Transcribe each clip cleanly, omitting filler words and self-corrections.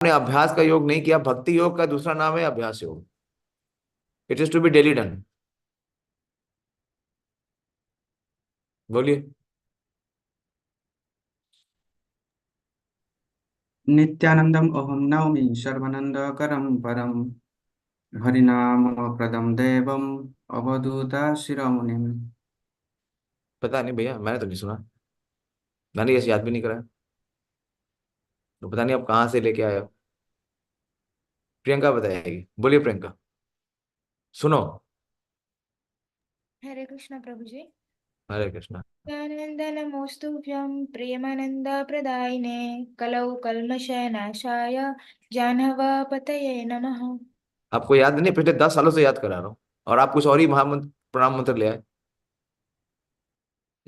आपने अभ्यास का योग नहीं किया। भक्ति योग का दूसरा नाम है अभ्यास योग। It is to be daily done. बोलिए। नित्यानंदम अहम नौमि सर्वानंदकरं परम हरिनाम प्रदम देवम अवधूता शिरोमुनिम। पता नहीं भैया, मैंने तो नहीं सुना। मैंने ये याद भी नहीं करा। तो पता नहीं आप कहाँ से लेके आए हो। प्रियंका बताएगी। बोलिए प्रियंका। सुनो। हरे कृष्ण प्रभु जी। हरे कृष्णा। नित्यानंद नमोस्तुभ्यं प्रेमानंद प्रदायिने कलौ कल्मषनाशाय जानवापतये नमः। आपको याद नहीं? पिछले 10 सालों से याद करा रहा हूँ और आप कुछ और ही महामंत्र प्रणाम मंत्र ले आए।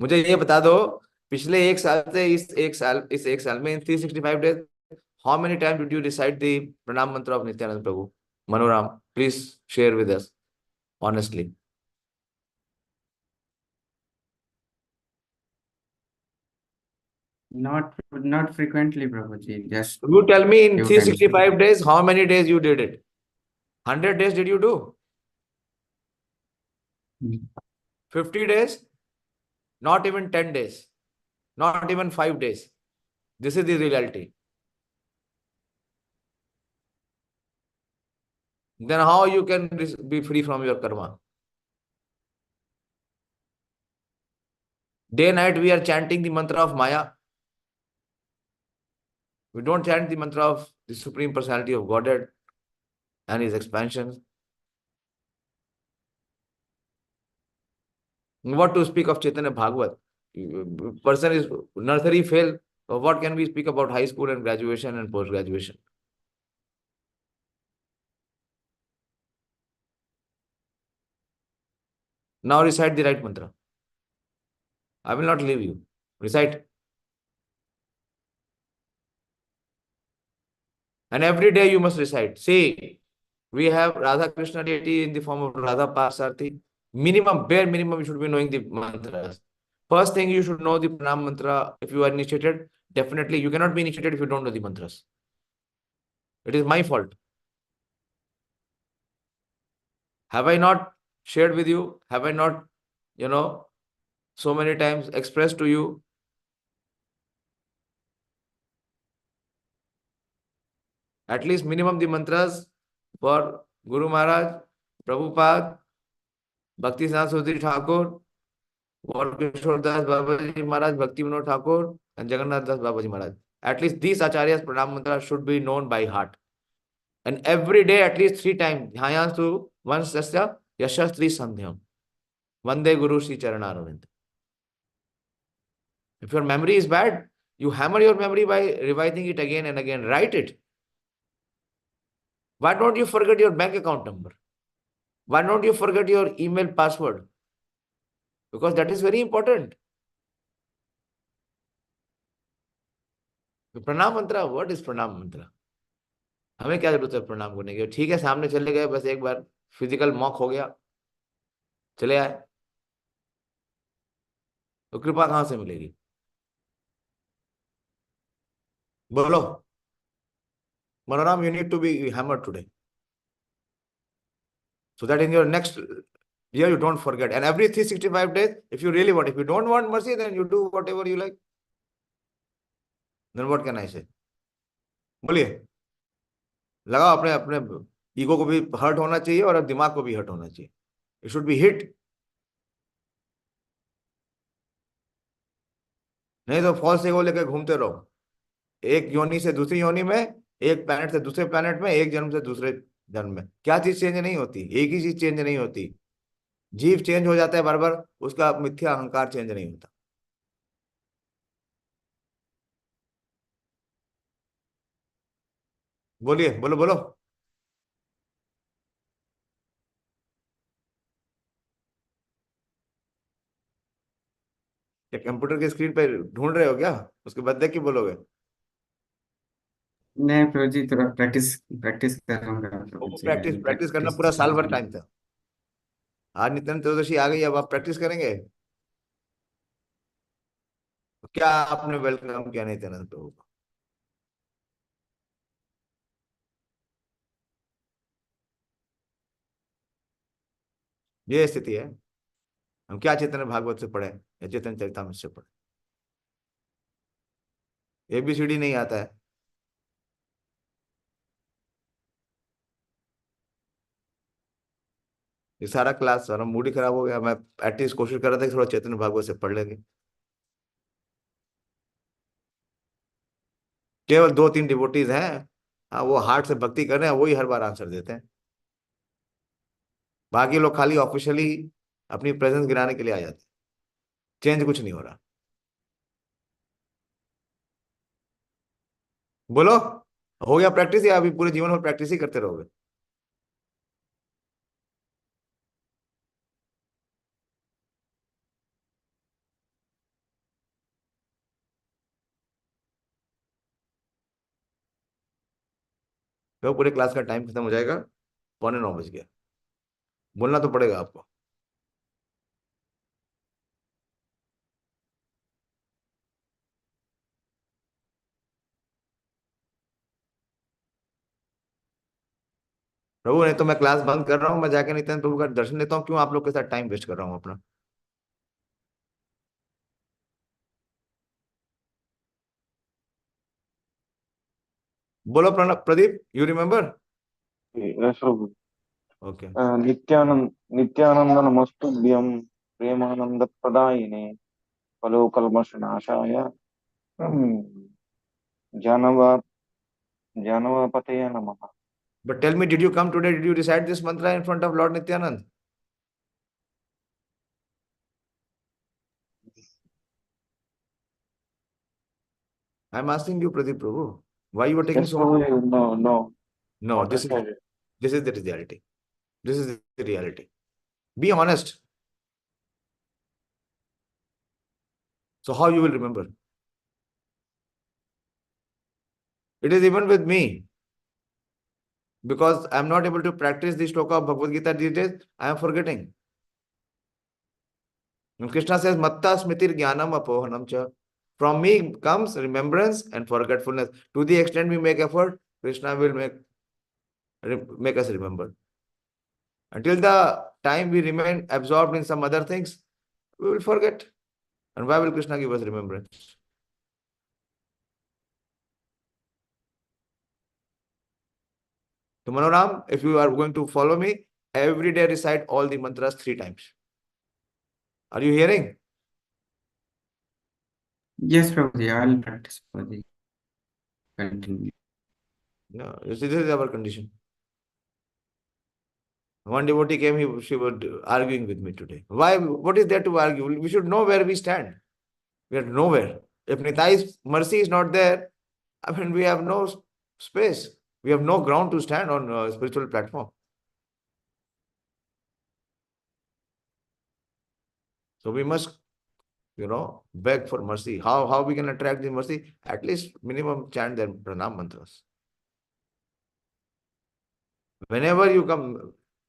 मुझे ये बता दो, पिछले एक साल से इस एक साल में इन 365 days, how many time did you recite the pranam mantra of Nityananda Prabhu? Manoram, please share with us honestly. Not frequently, Prabhuji. Just You tell me in few times. 365 days, how many days you did it? 100 days did you do? 50 days? Not even 10 days. Not even 5 days. This is the reality. Then how you can be free from your karma? Day night we are chanting the mantra of Maya. We don't chant the mantra of the Supreme Personality of Godhead and His expansion. What to speak of Chaitanya Bhagavat? Person is nursery fail. What can we speak about high school and graduation and post graduation? Now recite the right mantra. I will not leave you. Recite. And every day you must recite. See, we have Radha Krishna deity in the form of Radha Parsarthi. Minimum, bare minimum, you should be knowing the mantras. First thing, you should know the pranam mantra. If you are initiated, definitely you cannot be initiated if you don't know the mantras. It is my fault. Have I not shared with you? Have I not, so many times expressed to you? At least minimum the mantras for Guru Maharaj, Prabhupada, Bhakti Saraswati Thakur, और किशोरदास बाबा जी महाराज, भक्ति Vinod Thakur and Jagannath Das Babaji Maharaj. At least these acharyas pranam mantra should be known by heart. And every day at least 3 times. Dhyayansu vansasya yashastri sandhyam. Vande Guru Sri Charanaravind. If your memory is bad, you hammer your memory by revising it again and again. Write it. Why don't you forget your bank account number? Why don't you forget your email password? Because that is very important. Pranam mantra, what is pranam mantra? हमें क्या जरूरत है प्रणाम करने की? ठीक है, सामने चले गए, बस एक बार फिजिकल मॉक हो गया, चले आए, तो कृपा कहां से मिलेगी? बोलो। Manoram, you need to be hammered today so that in your next year you don't forget. And every 365 days, if you really want, if you don't want mercy, then you do whatever you like. Then what can I say? बोलिए। लगाओ। अपने अपने ego को भी hurt होना चाहिए और दिमाग को भी हर्ट होना चाहिए। It should be hit. नहीं तो फॉल्स ईगो लेकर घूमते रहो, एक योनि से दूसरी योनि में, एक प्लैनेट से दूसरे प्लैनेट में, एक जन्म से दूसरे जन्म में। क्या चीज चेंज नहीं होती? एक ही चीज चेंज नहीं होती। जीव चेंज हो जाता है बार बार, उसका मिथ्या अहंकार चेंज नहीं होता। बोलिए, बोलो बोलो। क्या कंप्यूटर की स्क्रीन पे ढूंढ रहे हो क्या? उसके बदले की बोलोगे? नहीं प्रभुजी, थोड़ा प्रैक्टिस प्रैक्टिस करूंगा वो प्रभुजी। प्रैक्टिस प्रैक्टिस करना प्रैक्टिस पूरा साल भर चल टाइम था। आज नित्यानंद त्रयोदशी आ गई, अब आप प्रैक्टिस करेंगे? क्या आपने वेलकम किया नित्यानंद प्रभु को? ये स्थिति है। हम क्या चैतन्य भागवत से पढ़े या चैतन्य चरितामृत से पढ़े, ABCD नहीं आता है। ये सारा क्लास सारा मूड ही खराब हो गया। मैं एटलीस्ट कोशिश कर रहा था कि थोड़ा चैतन्य भागवत से पढ़ लेंगे। केवल 2-3 डिवोटीज हैं, हाँ, वो हार्ट से भक्ति कर रहे हैं, वही हर बार आंसर देते हैं। बाकी लोग खाली ऑफिशियली अपनी प्रेजेंस गिराने के लिए आ जाते हैं। चेंज कुछ नहीं हो रहा। बोलो, हो गया प्रैक्टिस या अभी पूरे जीवन में प्रैक्टिस ही करते रहोगे? तो पूरे क्लास का टाइम खत्म हो जाएगा, 8:45 बज गया। बोलना तो पड़ेगा आपको। प्रभु, नहीं तो मैं क्लास बंद कर रहा हूँ, मैं जाके नित्यानंद प्रभु का दर्शन लेता हूँ। क्यों आप लोग के साथ टाइम वेस्ट कर रहा हूँ अपना? बोलो Pranab, Pradeep, you remember? Yes, Prabhu. Okay. Nityananda नमस्तुभ्यं प्रेमानंद प्रदायिने फलो कल्मषनाशाय जानवा जानवापतये नमः. But tell me, did you come today? Did you recite this mantra in front of lord Nityananda? I am asking you Pradeep Prabhu, why you are taking Yes, so much? Prabhu. No, no, no, not recorded. This is the reality. This is the reality. Be honest. So how you will remember? It is even with me. Because I am not able to practice the shloka of Bhagavad Gita these days, I am forgetting. And Krishna says, Matta smritir jnanam apohanam cha. From me comes remembrance and forgetfulness. To the extent we make effort, Krishna will make us remember. Until the time we remain absorbed in some other things, we will forget. And why will Krishna give us remembrance? So Manoram, if you are going to follow me, every day recite all the mantras 3 times. Are you hearing? Yes, Prabhuji, I will practice, Prabhuji. Continue. No, this is our condition. One devotee came, she was arguing with me today. Why? What is there to argue? We should know where we stand. We are nowhere. If Nitai's mercy is not there, I mean, we have no space. We have no ground to stand on a spiritual platform. So we must, beg for mercy. How we can attract the mercy? At least minimum chant their pranam mantras. Whenever you come,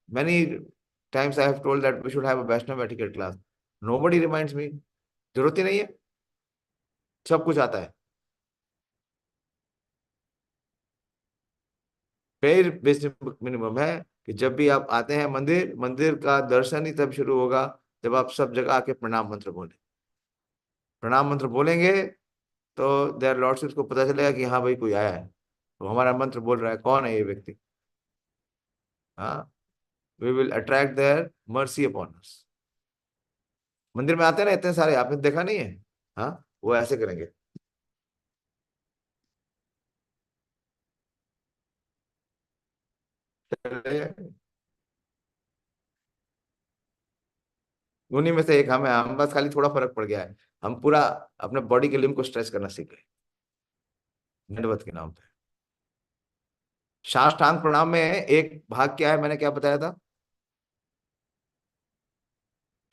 many times I have told that we should have a Vaishnava etiquette class. Nobody reminds me. जरूरत ही नहीं है, सब कुछ आता है। फिर basic minimum है कि जब भी आप आते हैं मंदिर, मंदिर का दर्शन ही तब शुरू होगा जब आप सब जगह आके प्रणाम मंत्र बोलें। प्रणाम मंत्र बोलेंगे तो देयर लॉर्डशिप को पता चलेगा कि हाँ भाई कोई आया है, तो हमारा मंत्र बोल रहा है, कौन है ये व्यक्ति। हाँ, we will attract their mercy upon us. मंदिर में आते हैं ना इतने सारे, आपने देखा नहीं है? हाँ, वो ऐसे करेंगे। उन्हीं में से एक हम बस खाली थोड़ा फर्क पड़ गया है। हम पूरा अपने बॉडी के लिम्ब को स्ट्रेच करना सीख गए दंडवत के नाम पे। साष्टांग प्रणाम में एक भाग क्या है, मैंने क्या बताया था?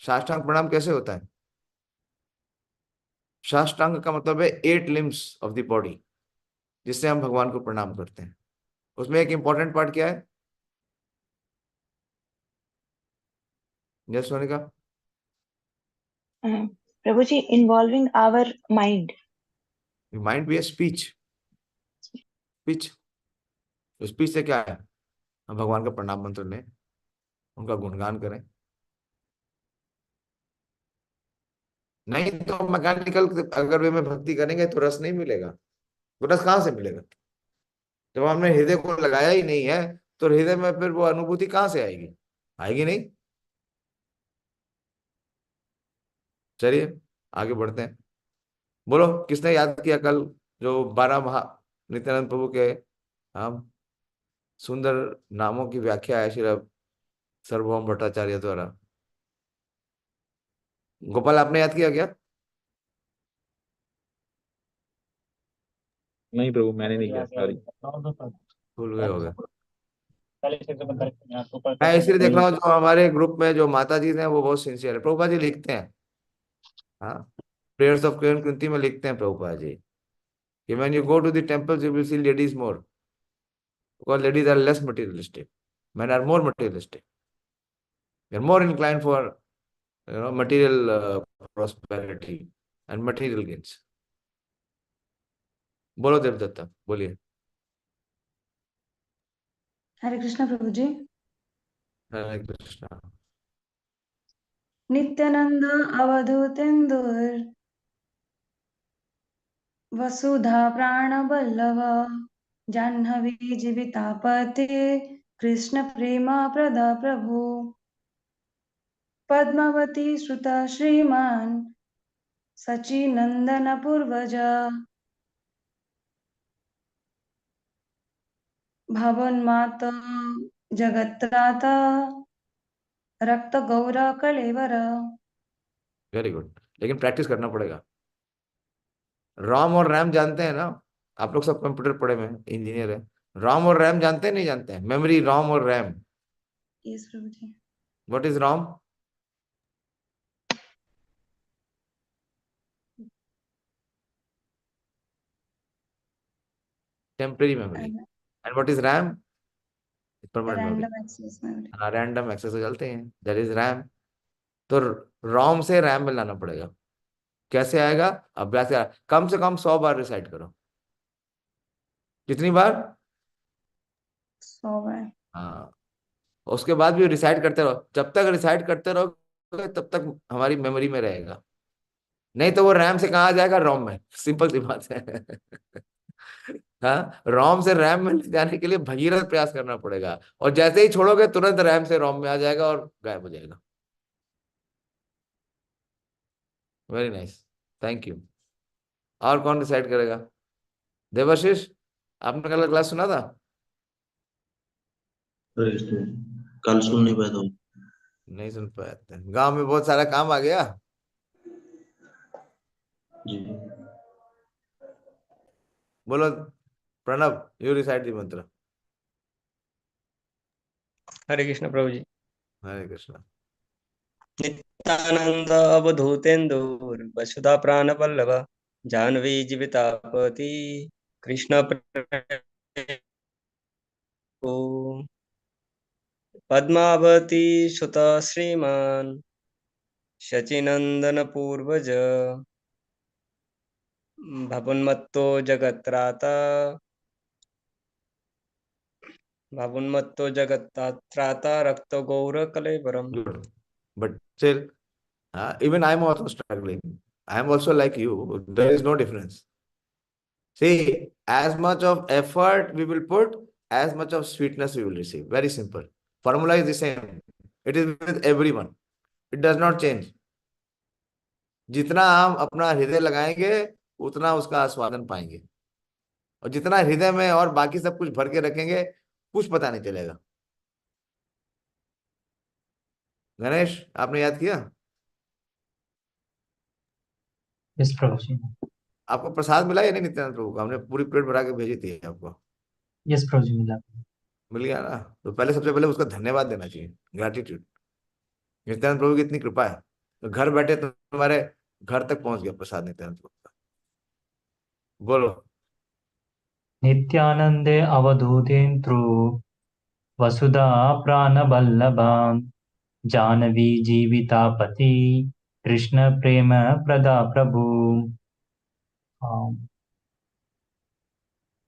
साष्टांग प्रणाम कैसे होता है? साष्टांग का मतलब है 8 लिम्स ऑफ द बॉडी, जिससे हम भगवान को प्रणाम करते हैं। उसमें एक इंपॉर्टेंट पार्ट क्या है? Yes Sonika? Prabhuji, involving our mind. Mind भी है, स्पीच। स्पीच, स्पीच से क्या है? हम भगवान का प्रणाम मंत्र लें, उनका गुणगान करें, नहीं तो मैकेनिकल अगर वे में भक्ति करेंगे तो रस नहीं मिलेगा। तो रस कहाँ से मिलेगा जब हमने हृदय को लगाया ही नहीं है? तो हृदय में फिर वो अनुभूति कहाँ से आएगी? आएगी नहीं। चलिए आगे बढ़ते हैं। बोलो किसने याद किया कल जो 12 महा नित्यानंद प्रभु के हम सुंदर नामों की व्याख्या है श्री सार्वभौम भट्टाचार्य द्वारा। गोपाल आपने याद किया क्या? नहीं प्रभु, मैंने नहीं किया, सॉरी। भूल गए होगे। मैं इसलिए देख रहा हूँ जो हमारे ग्रुप में जो माता जी हैं वो बहुत सिंसियर है। प्रभुपा जी लिखते हैं, हाँ, प्रेयर्स ऑफ क्रेन कृति में लिखते हैं प्रभुपा जी कि when you go to the temples you will see ladies more, because ladies are less materialistic, men are more materialistic, they're more inclined for material prosperity and material gains. बोलो देवदत्ता, बोलिए। हरे कृष्ण प्रभु जी। हरे कृष्णा। नित्यानंद अवधूतेन्दुर वसुधा प्राणवल्लभ जाह्नवी जीवितापते कृष्ण प्रेम प्रदा प्रभु पद्मावती श्रुता श्रीमान सचिनंदन पूर्वज भवन्मात जगत्राता रक्त गौर कलेवर। वेरी गुड, लेकिन practice करना पड़ेगा। ROM और रैम जानते हैं ना? आप लोग सब कंप्यूटर पढ़े हुए हैं, इंजीनियर है। रॉम और रैम जानते हैं नहीं जानते हैं? मेमोरी, रॉम और RAM. Yes Prabhu ji. What is ROM? Temporary memory. And what is RAM? Permanent memory. Random access memory. हाँ, रैंडम एक्सेस हो जाते हैं, दैट इज रैम। तो रॉम से रैम में लाना पड़ेगा। कैसे आएगा? अभ्यास कम से कम 100 बार रिसाइट करो। कितनी बार? 100 बार। हाँ, उसके बाद भी रिसाइट करते रहो। जब तक रिसाइट करते रहोगे तब तक हमारी मेमोरी में रहेगा। नहीं तो वो रैम से कहाँ आ जाएगा? रोम में। सिंपल सी बात है। हाँ, रोम से रैम में ले जाने के लिए भगीरथ प्रयास करना पड़ेगा, और जैसे ही छोड़ोगे तुरंत रैम से रोम में आ जाएगा और गायब हो जाएगा। Very nice, thank you. और कौन डिसाइड करेगा? देवाशीष, आपने कल क्लास सुना था? कल सुन नहीं पाया था। नहीं सुन पाए थे, गांव में बहुत सारा काम आ गया। जी। बोलो प्रणव, यू रिसाइट द मंत्र। हरे कृष्ण प्रभु जी। हरे कृष्ण। नित्यानंद अवधूतेन्दुर वसुधा प्राण वल्लभ जाह्नवी जीवितापति कृष्ण प्रेम पद्मावती सुत श्रीमान शचीनंदन पूर्वज भवन्मत्तो जगत्राता भवन्मत्तो जगत्राता रक्त गौर कलेवरम। Good. But still, even I am also struggling. I am also like you. There is no difference. See, as much of effort we will put, as much of sweetness we will receive. Very simple. Formula is the same. It is with everyone. It does not change. जितना हम अपना हृदय लगाएंगे उतना उसका आस्वादन पाएंगे, और जितना हृदय में और बाकी सब कुछ भर के रखेंगे कुछ पता नहीं चलेगा। गणेश, आपने याद किया? यस प्रभु जी। आपको प्रसाद मिला या नहीं नित्यानंद प्रभु का? हमने पूरी प्लेट भरा के भेजी थी आपको। यस प्रभु जी, मिला। मिल गया ना? तो पहले सबसे पहले उसका धन्यवाद देना चाहिए, ग्रैटिट्यूड। नित्यानंद प्रभु की इतनी कृपा है तो घर बैठे तुम्हारे घर तक पहुंच गया प्रसाद नित्यानंद प्रभु का। बोलो। नित्यानंदे अवधूतेन्द्रो वसुधा प्राणवल्लभां जाह्नवी जीवितापति कृष्ण प्रेम प्रदा प्रभु।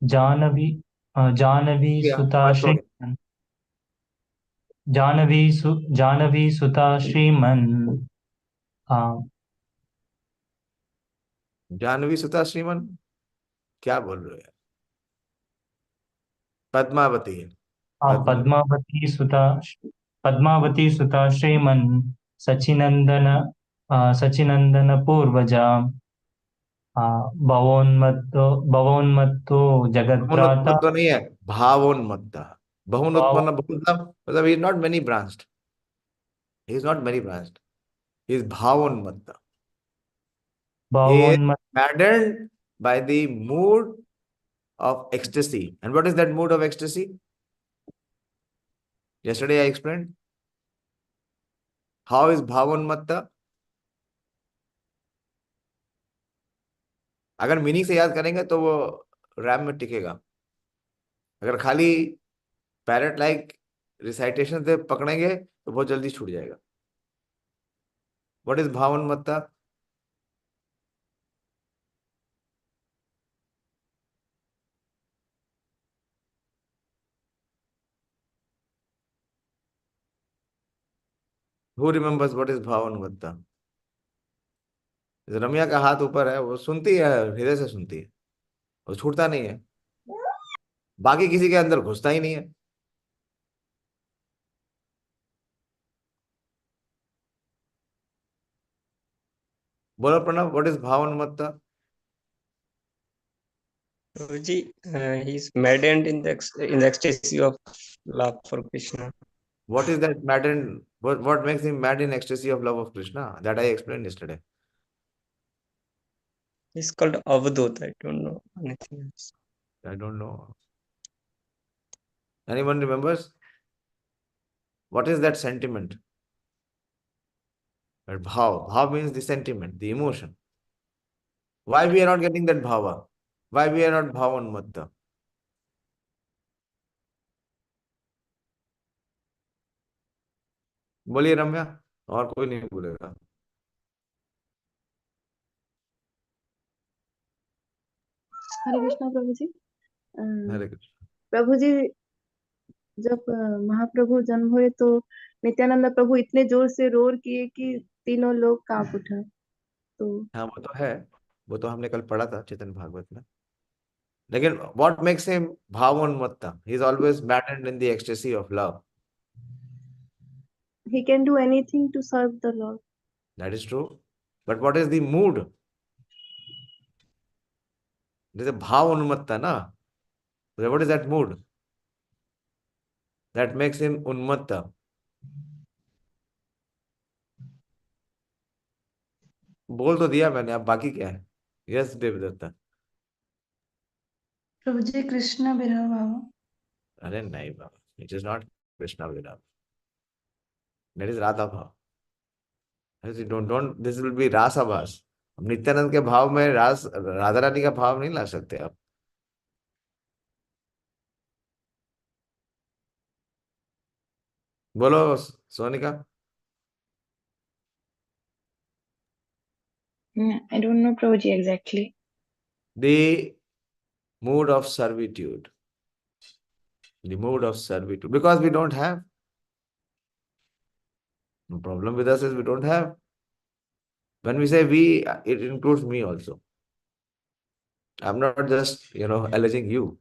जाह्नवी जाह्नवी क्या सुता फर्स्ट हो श्री गया? जाह्नवी सुता श्रीमन जानवी सुता श्रीमन, क्या बोल रहे हो यार? पद्मावती है। पद्मावती सुता श्रीमन् सचिनंदन पूर्वजा भवोन्मत्तो जगत्राता बहुनोत्पत्तो नहीं है, भावोन्मत्त। भाव बहुनोत्पन्न मतलब he is not many branched, he is not many branched, he is भावोन्मत्त। He is भावोन्मत्त maddened by the mood of ecstasy. And what is that mood of ecstasy? Yesterday I explained. How is bhavanmatta? अगर meaning से याद करेंगे तो वो RAM में टिकेगा। अगर खाली पैरेट लाइक रिसाइटेशन से पकड़ेंगे तो बहुत जल्दी छूट जाएगा। व्हाट इज भावन्मत्ता? हु रिमेंबर्स व्हाट इज भावन्मत्ता? रम्या का हाथ ऊपर है, वो सुनती है, हृदय से सुनती है, वो छूटता नहीं है, बाकी किसी के अंदर घुसता ही नहीं है। बोलो प्रणव, व्हाट इज भावन्मत्ता? Prabhuji, he is maddened in in the ecstasy of love for Krishna. What is that maddened? What makes him mad in ecstasy of love of Krishna? That I explained yesterday. It's called Avadut. I don't know anything else. I don't know. Anyone remembers? What is that sentiment? That bhav. Bhav means the sentiment, the emotion. Why we are not getting that bhava? Why we are not bhavanmatta? बोलिए रम्या, और कोई नहीं बोलेगा। हरे कृष्णा प्रभु जी। हरे कृष्ण। प्रभु जी, जब महाप्रभु जन्म हुए तो नित्यानंद प्रभु इतने जोर से रोर किए कि तीनों लोग कांप उठा। तो हाँ वो तो है, वो तो हमने कल पढ़ा था चेतन भागवत में। लेकिन what makes him bhavanmatta? He is always maddened in the ecstasy of love. he can do anything to serve the Lord. That is true. But what is the mood? There is a bhavanmatta, na? What is that mood? That makes him unmatta. बोल तो दिया मैंने, अब बाकी क्या है? Yes Devdatta. प्रभु जी, कृष्ण विरह भाव। अरे नहीं बाबा, इट इज नॉट कृष्णा विरह, दैट इज राधा भाव। डोंट दिस विल बी रास आभास। नित्यानंद के भाव में रास राधा रानी का भाव नहीं ला सकते आप। बोलो Sonika. I don't know Prabhuji exactly. The mood of servitude. The mood of servitude. Because we don't have. The problem with us is we don't have. When we say we, it includes me also. I'm not just, alleging you.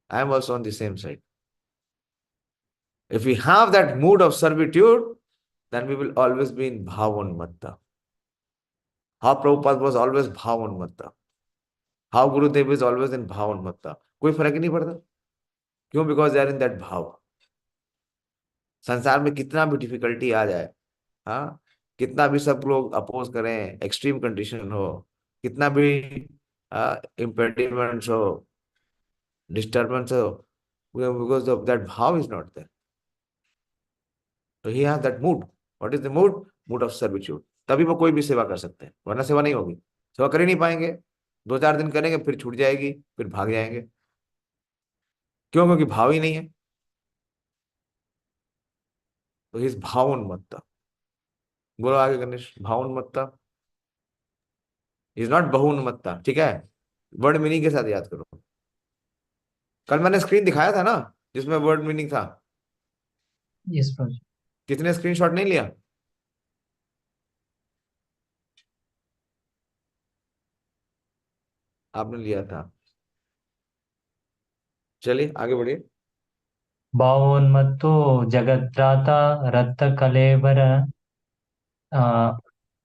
I'm also on the same side. If we have that mood of servitude, then we will always be in bhavanmatta. How Prabhupada was always bhavanmatta. How Gurudev is always in bhavanmatta. कोई फर्क ही नहीं पड़ता। क्यों? Because they are in that भाव। संसार में कितना भी डिफिकल्टी आ जाए, हाँ, कितना भी सब लोग अपोज करें, एक्सट्रीम कंडीशन हो, कितना भी इम्पेडिमेंट्स हो, डिस्टर्बेंस हो, because of that भाव is not there. तो he has that mood. What is the mood? Mood off servitude. तभी वो कोई भी सेवा कर सकते हैं, वरना सेवा नहीं होगी। सेवा कर ही नहीं पाएंगे, 2-4 दिन करेंगे फिर छूट जाएगी, फिर भाग जाएंगे। क्यों? क्योंकि भाव ही नहीं है। तो इस भावोन्मत्ता। बोलो आगे गणेश। भावोन्मत्ता इज नॉट बहुन्मत्ता, ठीक है? वर्ड मीनिंग के साथ याद करो। कल मैंने स्क्रीन दिखाया था ना, जिसमें वर्ड मीनिंग था। यस प्रभु। कितने स्क्रीनशॉट नहीं लिया? आपने लिया था। चलिए आगे बढ़िए। भावोन्मत्तो जगत्राता रक्त कलेवर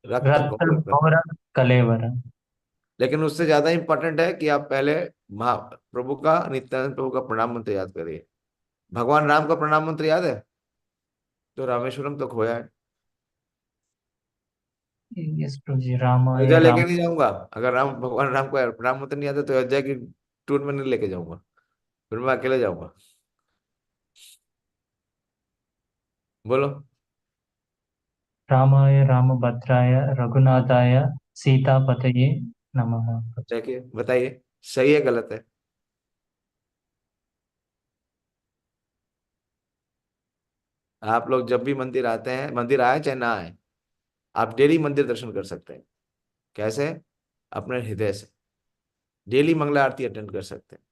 रक्त रक्त घोर कर। घोर कलेवर। लेकिन उससे ज्यादा इंपॉर्टेंट है कि आप पहले महाप्रभु का, नित्यानंद प्रभु का प्रणाम मंत्र याद करिए। भगवान राम का प्रणाम मंत्र याद है? तो रामेश्वरम तो खोया है। यस प्रभु जी। रामाय अयोध्या लेके राम। नहीं जाऊंगा। अगर राम, भगवान राम को प्रणाम मंत्र नहीं आता तो अयोध्या की टूर में नहीं लेके जाऊंगा, फिर मैं अकेले जाऊंगा। बोलो। रामाय रामभद्राय रघुनाथाय सीतापतये नमः। देखिए बताइए, सही है गलत है? आप लोग जब भी मंदिर आते हैं, मंदिर आए चाहे ना आए, आप डेली मंदिर दर्शन कर सकते हैं। कैसे? अपने हृदय से डेली मंगला आरती अटेंड कर सकते हैं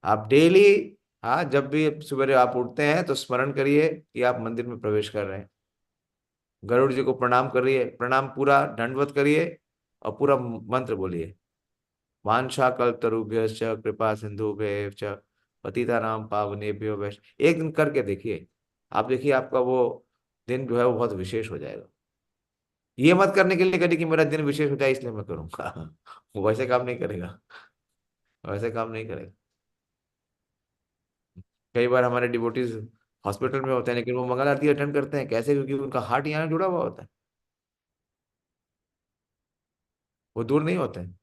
आप डेली। हाँ, जब भी सुबह आप उठते हैं तो स्मरण करिए कि आप मंदिर में प्रवेश कर रहे हैं। गरुड़ जी को प्रणाम करिए, प्रणाम पूरा दंडवत करिए और पूरा मंत्र बोलिए। वांछा कल्पतरुभ्यश्च कृपा सिंधुभ्यैव च पतितानां पावनेभ्यो वैश। एक दिन करके देखिए, आप देखिए आपका वो दिन जो है वो बहुत विशेष हो जाएगा। ये मत करने के लिए करिए कि मेरा दिन विशेष हो जाए इसलिए मैं करूंगा। वो वैसे काम नहीं करेगा, वैसे काम नहीं करेगा। कई बार हमारे डिवोटीज हॉस्पिटल में होते हैं लेकिन वो मंगल आरती अटेंड करते हैं। कैसे? क्योंकि उनका हार्ट यहाँ जुड़ा हुआ होता है, वो दूर नहीं होते हैं।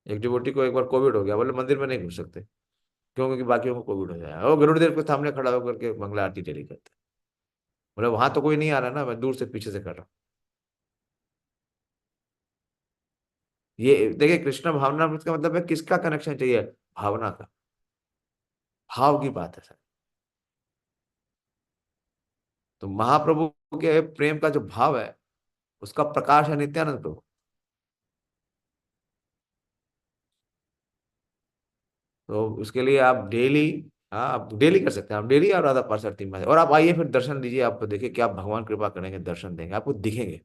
एक डिवोटी को एक बार कोविड हो गया, बोले मंदिर में नहीं घुस सकते। क्यों? क्योंकि बाकियों को कोविड हो जाएगा। वो गरुड़ देव के सामने खड़ा होकर के मंगला आरती डेली करते हैं। बोले वहां तो कोई नहीं आ रहा ना, मैं दूर से पीछे से कर रहा हूँ। ये देखिए, कृष्ण भावना का मतलब है किसका कनेक्शन चाहिए? भावना का, भाव की बात है सर। तो महाप्रभु के प्रेम का जो भाव है उसका प्रकाश है नित्यानंद प्रभु। तो उसके लिए आप डेली, हाँ आप डेली कर सकते हैं। आप डेली और आधा परसेंट 3 महीने और आप आइए फिर दर्शन लीजिए। आपको देखिए कि आप भगवान कृपा करेंगे, दर्शन देंगे, आपको दिखेंगे।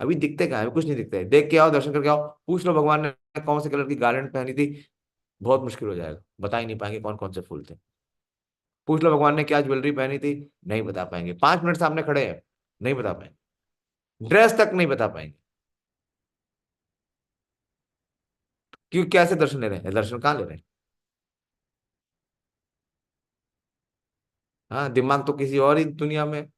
अभी दिखते कहाँ है? अभी कुछ नहीं दिखता है। देख के आओ, दर्शन करके आओ, पूछ लो भगवान ने कौन से कलर की गारंट पहनी थी, बहुत मुश्किल हो जाएगा, बता ही नहीं पाएंगे कौन कौन से फूल थे। पूछ लो भगवान ने क्या ज्वेलरी पहनी थी, नहीं बता पाएंगे। 5 मिनट सामने खड़े हैं, नहीं बता पाएंगे। ड्रेस तक नहीं बता पाएंगे। क्यों? कैसे दर्शन ले रहे हैं? दर्शन कहाँ ले रहे हैं? हाँ, दिमाग तो किसी और ही दुनिया में।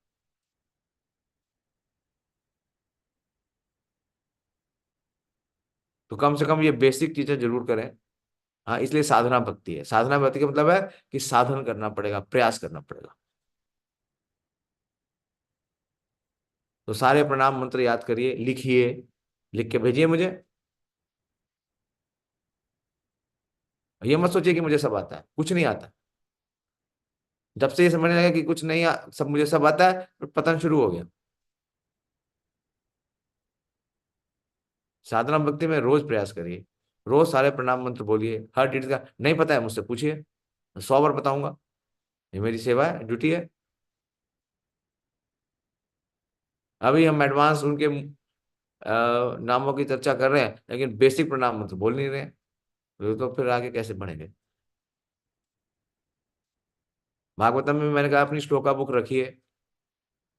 तो कम से कम ये बेसिक चीजें जरूर करें। हाँ, इसलिए साधना भक्ति है। साधना भक्ति का मतलब है कि साधन करना पड़ेगा, प्रयास करना पड़ेगा। तो सारे प्रणाम मंत्र याद करिए, लिखिए, लिख के भेजिए मुझे। ये मत सोचिए कि मुझे सब आता है, कुछ नहीं आता। जब से ये समझने लगा कि कुछ नहीं सब मुझे सब आता है, तो पतन शुरू हो गया। साधना भक्ति में रोज प्रयास करिए, रोज सारे प्रणाम मंत्र बोलिए। हर चीज का नहीं पता है मुझसे पूछिए, 100 बार बताऊंगा। ये मेरी सेवा है, ड्यूटी है। अभी हम एडवांस उनके नामों की चर्चा कर रहे हैं लेकिन बेसिक प्रणाम मंत्र बोल नहीं रहे हैं। तो फिर आगे कैसे बढ़ेंगे? भागवतम में मैंने कहा अपनी श्लोका बुक रखिए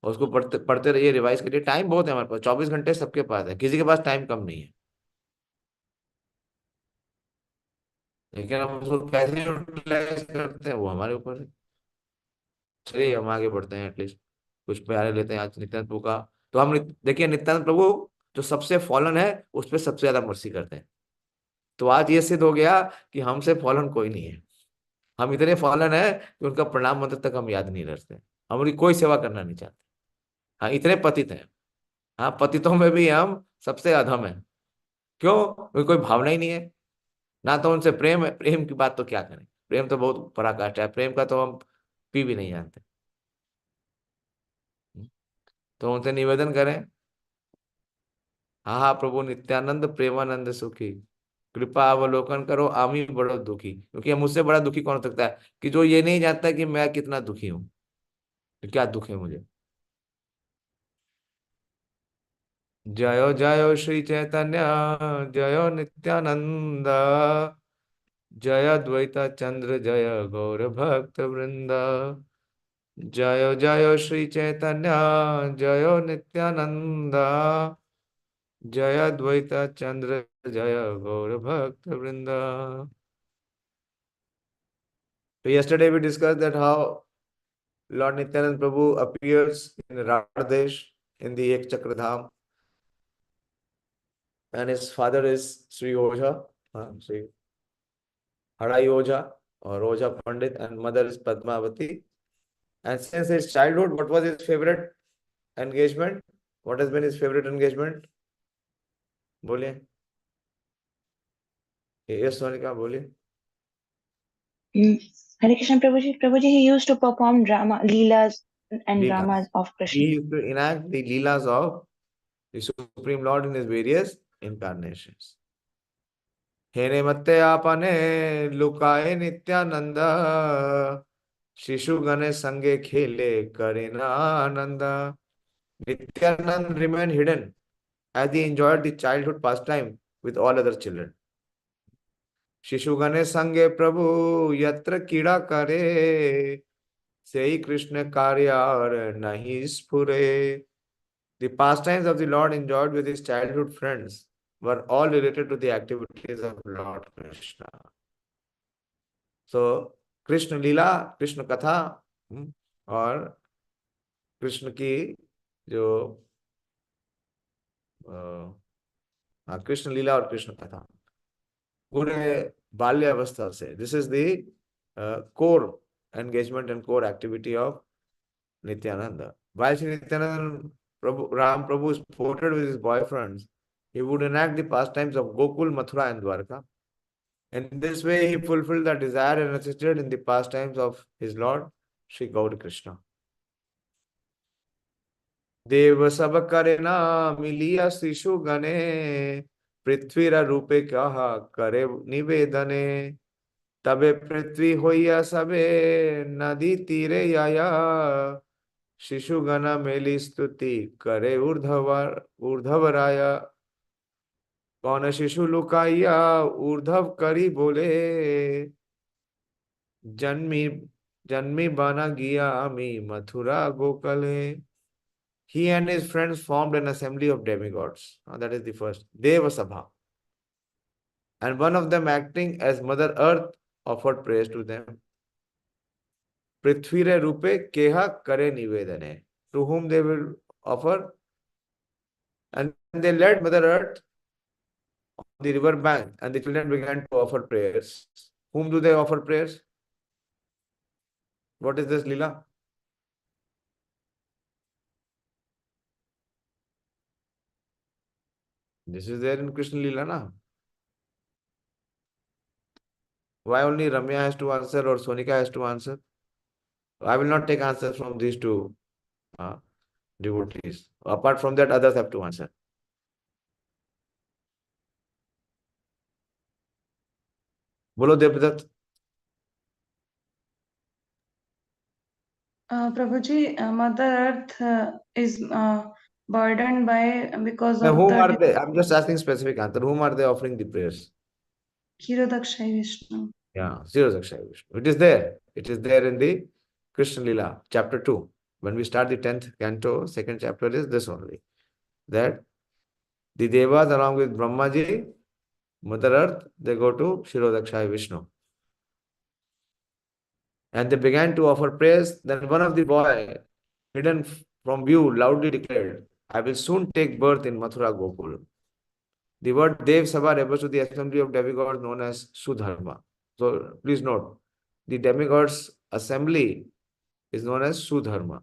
और उसको पढ़ते पढ़ते रहिए, रिवाइज करिए। टाइम बहुत है हमारे पास, 24 घंटे सबके पास है, किसी के पास टाइम कम नहीं है। लेकिन हम उसको कैसे यूटिलाइज करते हैं वो हमारे ऊपर है। चलिए हम आगे बढ़ते हैं, एटलीस्ट कुछ प्यारे लेते हैं आज नित्यानंद प्रभु का। तो हम देखिए नित्यानंद प्रभु जो सबसे फॉलन है उस पर सबसे ज्यादा मर्सी करते हैं। तो आज ये सिद्ध हो गया कि हमसे फॉलन कोई नहीं है। हम इतने फॉलन है कि उनका प्रणाम मंत्र तक हम याद नहीं रखते। हम उनकी कोई सेवा करना नहीं चाहते। हाँ, इतने पतित हैं। हाँ, पतितों में भी हम सबसे अधम है। क्यों? उनकी कोई भावना ही नहीं है। ना तो उनसे प्रेम है, प्रेम की बात तो क्या करें। प्रेम तो बहुत पराकाष्ठा है, प्रेम का तो हम पी भी नहीं जानते। तो उनसे निवेदन करें, हाँ हाँ प्रभु नित्यानंद प्रेमानंद सुखी, कृपा अवलोकन करो आमी बड़ो दुखी। क्योंकि हम मुझसे बड़ा दुखी कौन हो सकता है कि जो ये नहीं जानता कि मैं कितना दुखी हूँ, तो क्या दुख है मुझे। Jayo Jayo Shri Caitanya, Jayo Nityananda, Jaya Dvaita Chandra, Jaya Gaura Bhakta Vrinda. Jayo Jayo Shri Caitanya, Jayo Nityananda, Jaya Dvaita Chandra, Jaya Gaura Bhakta Vrinda. So yesterday we discussed that how Lord Nityananda Prabhu appears in Radhadesh in the Ek Chakradham, and his father is Sri Oja, Sri Hadai Oja or Oja Pandit, and mother is Padmavati. And since his childhood, what was his favorite engagement? What has been his favorite engagement? बोलिए. Yes, Sonika, बोलिए. Hare Krishna Prabhuji. Prabhuji, he used to perform drama, leelas and Leelas. dramas of Krishna. He used to enact the leelas of the Supreme Lord in his various incarnations. हेने मत्ते आपने लुकाए नित्यानंद, शिशु गणे संगे खेले करे ना आनंद. Nityanand remained hidden as he enjoyed the childhood pastime with all other children. शिशु गणे संगे प्रभु यत्र कीड़ा करे, सेई कृष्ण कार्यार नहीं स्फुरे. The pastimes of the Lord enjoyed with his childhood friends were all related to the activities of Lord Krishna. So, Krishna Leela, Krishna Katha, और कृष्ण की जो कृष्ण लीला और कृष्ण कथा पूरे बाल्यावस्था से, this is the core engagement and core activity of Nityananda. While Sri Nityananda Ram Prabhu is portrayed with his boyfriends, he would enact the pastimes of Gokul, Mathura and Dwarka. And in this way, he fulfilled the desire and assisted in the pastimes of his Lord, Sri Gaur Krishna. देव सब करे ना मिलिया शिशु गणे, पृथ्वीरा रूपे कहा करे निवेदने. तबे पृथ्वी होइया सबे नदी तीरे आया, शिशु गण मेली स्तुति करे ऊर्धवराया. कौन शिशु लुकाइया ऊर्धव करी बोले, जन्मी बना गया मी Mathura Gokhale. He and his friends formed an assembly of demigods. That is the first. Deva Sabha. And one of them, acting as Mother Earth, offered prayers to them. Prithvire Rupe Keha Kare Nivedane. To whom they will offer. And they led Mother Earth on the river bank, and the children began to offer prayers. Whom do they offer prayers? What is this Leela? This is there in Krishna Leela, na? Why only Ramya has to answer or Sonika has to answer? I will not take answers from these two devotees. Apart from that, others have to answer. Bolo Devdutt. Prabhuji, Mother Earth is burdened by because Now, of whom the are they? I'm just asking specific answer. Whom are they offering the prayers? Kshirodakshayi Vishnu. Yeah, Kshirodakshayi Vishnu. It is there. It is there in the Krishna Lila, chapter 2. When we start the 10th canto, second chapter is this only. That the Devas along with Brahmaji, Mother Earth, they go to Kshirodakshayi Vishnu. And they began to offer prayers. Then one of the boy, hidden from view, loudly declared, I will soon take birth in Mathura Gokul. The word Dev Sabha refers to the assembly of demigods known as Sudharma. So please note, the demigods assembly is known as Sudharma.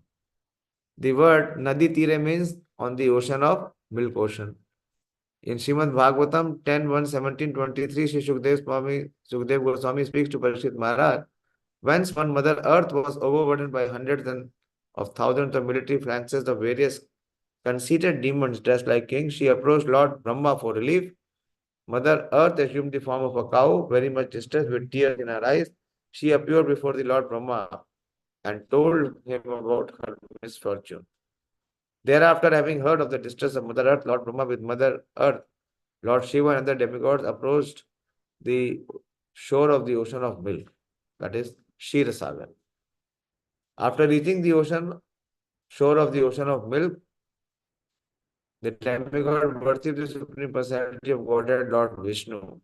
The word Nadi Tire means on the ocean of milk ocean. In Srimad Bhāgavatam 10.1.17.23, Sri Sukdev Goswami speaks to Parikshit Maharaj. Whence one Mother Earth was overburdened by hundreds of thousands of military phalanxes of various conceited demons dressed like kings, she approached Lord Brahma for relief. Mother Earth assumed the form of a cow, very much distressed with tears in her eyes. She appeared before the Lord Brahma and told him about her misfortune. Thereafter, having heard of the distress of Mother Earth, Lord Brahma with Mother Earth, Lord Shiva and other demigods approached the shore of the ocean of milk, that is Kshirosagar. After reaching the shore of the ocean of milk, the demigod worshipped the Supreme Personality of Godhead, Lord Vishnu,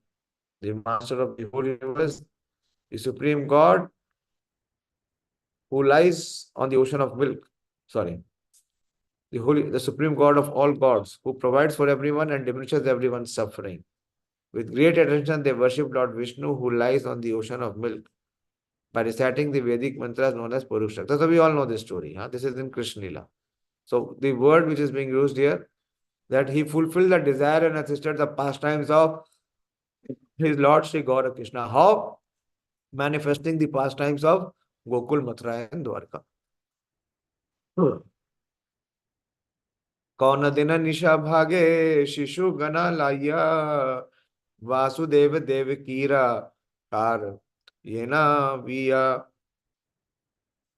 the Master of the whole universe, the Supreme God who lies on the ocean of milk. The Supreme God of all gods, who provides for everyone and diminishes everyone's suffering. With great attention, they worship Lord Vishnu, who lies on the ocean of milk, by reciting the Vedic mantras known as Purusharta. So we all know this story. This is in Krishna Lila. So the word which is being used here, that he fulfilled the desire and assisted the pastimes of his Lord Sri Gaura Krishna. How? Manifesting the pastimes of Gokul, Mathura and Dwarka. कौन दिन निशा भागे शिशु गना लाया वासुदेव देव कीरा car ये ना विया.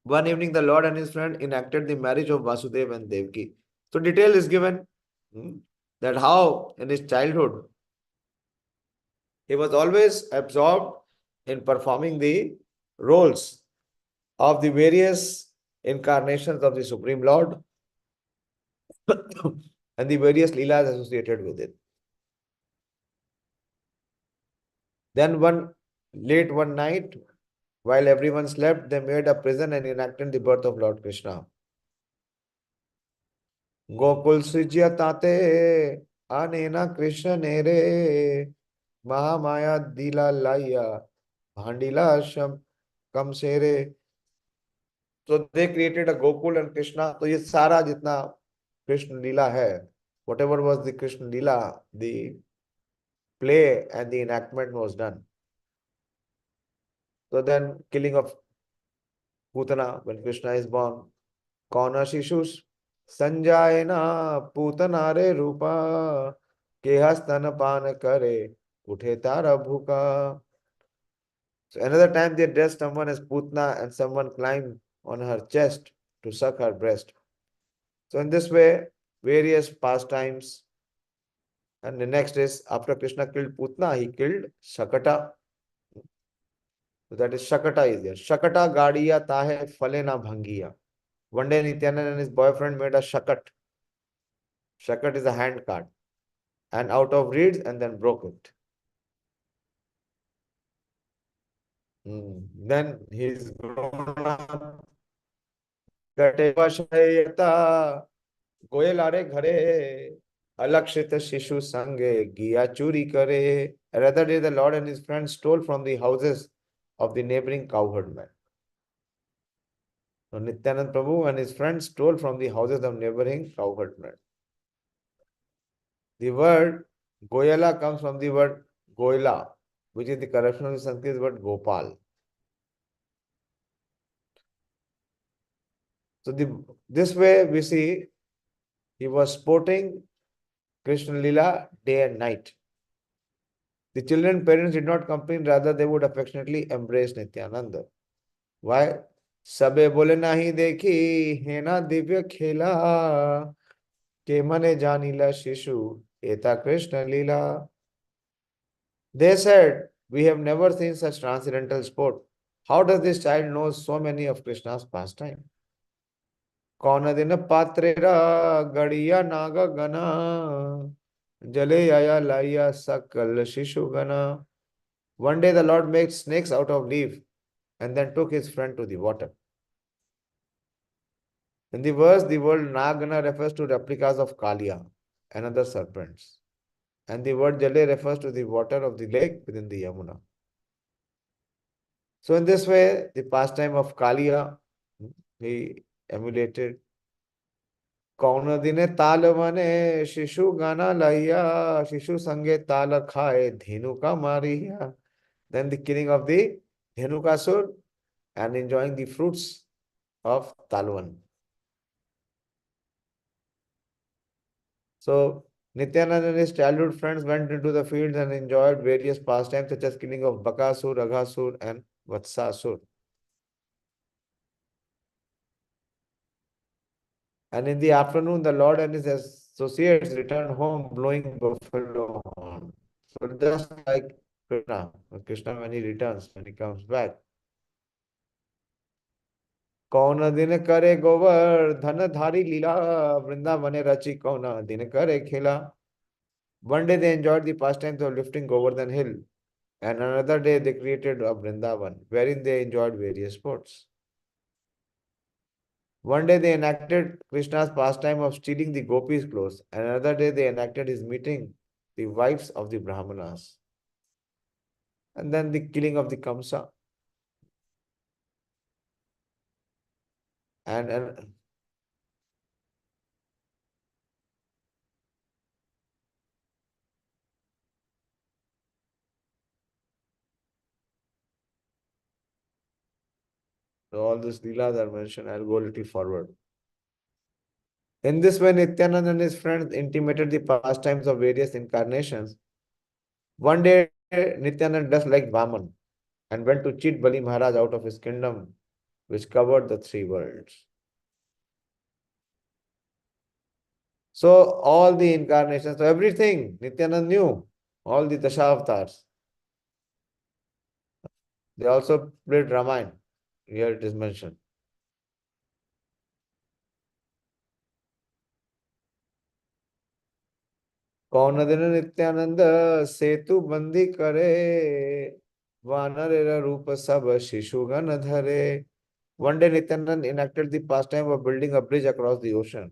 One evening, the Lord and his friend enacted the marriage of Vasudeva and Devaki. So detail is given that how in his childhood he was always absorbed in performing the roles of the various incarnations of the Supreme Lord and the various leelas associated with it. Then late one night, while everyone slept, they made a prison and enacted the birth of Lord Krishna. Gokul Srijya Tate Anena Krishna Nere Mahamaya Dila Laya Bhandila Sham Kamsere. So they created a Gokul and Krishna. So ye sara jitna Krishna Lila hai, whatever was the Krishna Lila, the play and the enactment was done. So then killing of Putana when Krishna is born. Kauna Shishus Sanjayana Putanare Rupa Kehastana Pan Kare Uthe Tara Bhuka. So another time they dressed someone as Putna and someone climbed on her chest to suck her breast. So in this way, various pastimes. And the next is, after Krishna killed Putna, he killed Shakata. So that is Shakata is there. Shakata Gadiya Tahe Falena Bhangiya. One day Nityananda and his boyfriend made a shakat. Shakat is a hand cart. And out of reeds and then broke it. Then he's grown up. Gatevashayata Goyelare Ghare Alakshita Shishu Sange Giya Churi Kare. Another day the Lord and his friends stole from the houses of the neighboring cowherdmen. So Nityananda Prabhu and his friends stole from the houses of neighboring cowherdmen. The word Goyala comes from the word Goyla, which is the corruption of the Sanskrit word Gopal. So this way we see he was sporting Krishna Lila day and night. The children parents did not complain, rather they would affectionately embrace Nityananda. Why? Sabe bole nahi dekhi hena divya khela ke mane janila shishu eta Krishna Lila. They said, we have never seen such transcendental sport. How does this child know so many of Krishna's pastime? Kauna dina patrera gadiya naga gana jale yaya laya sakal shishu gana. One day the Lord made snakes out of leaf and then took his friend to the water. In the verse, the word Nagana refers to replicas of Kaliya and other serpents. And the word Jale refers to the water of the lake within the Yamuna. So in this way, the pastime of Kaliya, he emulated. Kauna dine talavane shishu gana laiya, shishu sange tala khaye Dhenuka mariya. Then the killing of the Dhenukasur and enjoying the fruits of Talvan. So Nityananda and his childhood friends went into the fields and enjoyed various pastimes such as killing of Bakasur, Aghasur and Vatsasur. And in the afternoon, the Lord and his associates returned home blowing buffalo horn. So just like Krishna when he returns, when he comes back. कौन दिन करे गोवर्धन धारी लीला वृंदावन रची कौन दिन करे खेला. One day they enjoyed the pastimes of lifting Govardhan hill, and another day they created a Vrindavan, wherein they enjoyed various sports. One day they enacted Krishna's pastime of stealing the gopis' clothes, and another day they enacted his meeting the wives of the Brahmanas, and then the killing of the Kamsa. And so all these leelas are mentioned. I'll go a little forward. In this way, Nityananda and his friends intimated the pastimes of various incarnations. One day, Nityananda dressed like Vaman and went to cheat Bali Maharaj out of his kingdom, which covered the 3 worlds. So all the incarnations, so everything Nityananda knew, all the Dashavatars. They also played Ramayana. Here it is mentioned. कौन दिन नित्यानंद सेतु बंदी करे वानर रूप सब शिशुगण धरे. One day Nityananda enacted the pastime of building a bridge across the ocean,